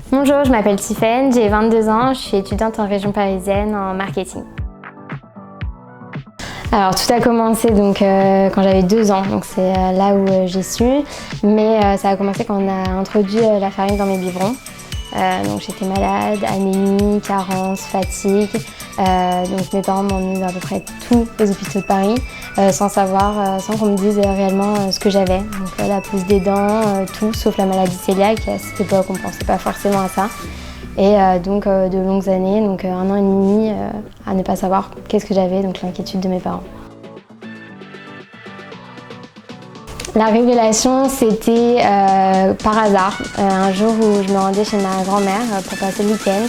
Bonjour, je m'appelle Tiffaine, j'ai 22 ans, je suis étudiante en région parisienne en marketing. Alors tout a commencé quand j'avais 2 ans, donc c'est là où j'y suis, mais ça a commencé quand on a introduit la farine dans mes biberons. Donc j'étais malade, anémie, carence, fatigue. Donc mes parents m'ont emmenée dans à peu près tous les hôpitaux de Paris sans qu'on me dise réellement ce que j'avais. Donc la pousse des dents, tout sauf la maladie cœliaque. À cette époque on ne pensait pas forcément à ça. Et de longues années, donc 1 an et demi à ne pas savoir qu'est-ce que j'avais, donc l'inquiétude de mes parents. La révélation, c'était par hasard, un jour où je me rendais chez ma grand-mère pour passer le week-end.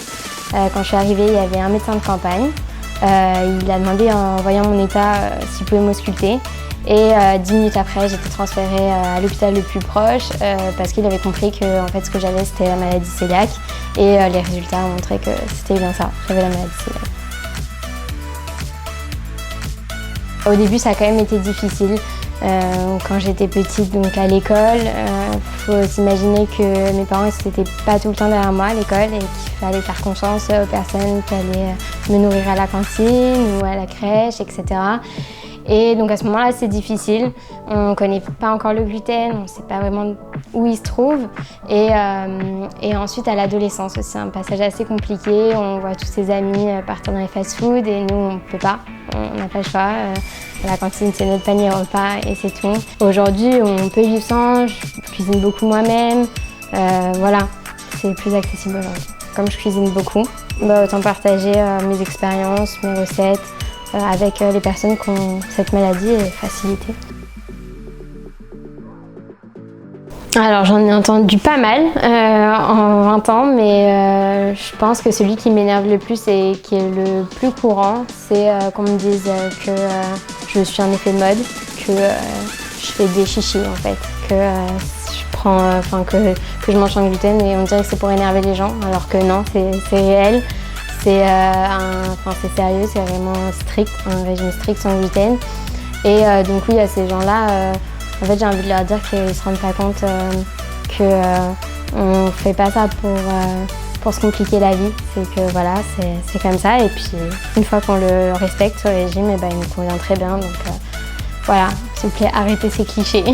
Quand je suis arrivée, il y avait un médecin de campagne. Il a demandé, en voyant mon état, s'il pouvait m'ausculter. Et 10 minutes après, j'étais transférée à l'hôpital le plus proche parce qu'il avait compris que ce que j'avais, c'était la maladie cœliaque. Et les résultats ont montré que c'était bien ça, j'avais la maladie cœliaque. Au début, ça a quand même été difficile. Quand j'étais petite, donc à l'école, faut s'imaginer que mes parents n'étaient pas tout le temps derrière moi à l'école et qu'il fallait faire confiance aux personnes qui allaient me nourrir à la cantine ou à la crèche, etc. Et donc à ce moment-là, c'est difficile. On ne connaît pas encore le gluten, on ne sait pas vraiment où il se trouve. Et ensuite, à l'adolescence aussi, un passage assez compliqué. On voit tous ses amis partir dans les fast-foods et nous, on ne peut pas. On n'a pas le choix. La cantine, c'est notre panier repas et c'est tout. Aujourd'hui, on peut vivre sans. Je cuisine beaucoup moi-même. Voilà, c'est plus accessible aujourd'hui. Comme je cuisine beaucoup, autant partager mes expériences, mes recettes, avec les personnes qui ont cette maladie et facilité. Alors j'en ai entendu pas mal en 20 ans, mais je pense que celui qui m'énerve le plus et qui est le plus courant, c'est qu'on me dise que je suis un effet de mode, que je fais des chichis en fait, que je mange sans gluten et on dirait que c'est pour énerver les gens, alors que non, c'est réel. C'est sérieux, c'est vraiment strict, un régime strict sans gluten. Et donc oui, à ces gens-là, j'ai envie de leur dire qu'ils ne se rendent pas compte qu'on ne fait pas ça pour se compliquer la vie. C'est que voilà, c'est comme ça. Et puis une fois qu'on le respecte, ce régime, il nous convient très bien. Donc voilà, s'il vous plaît, arrêtez ces clichés.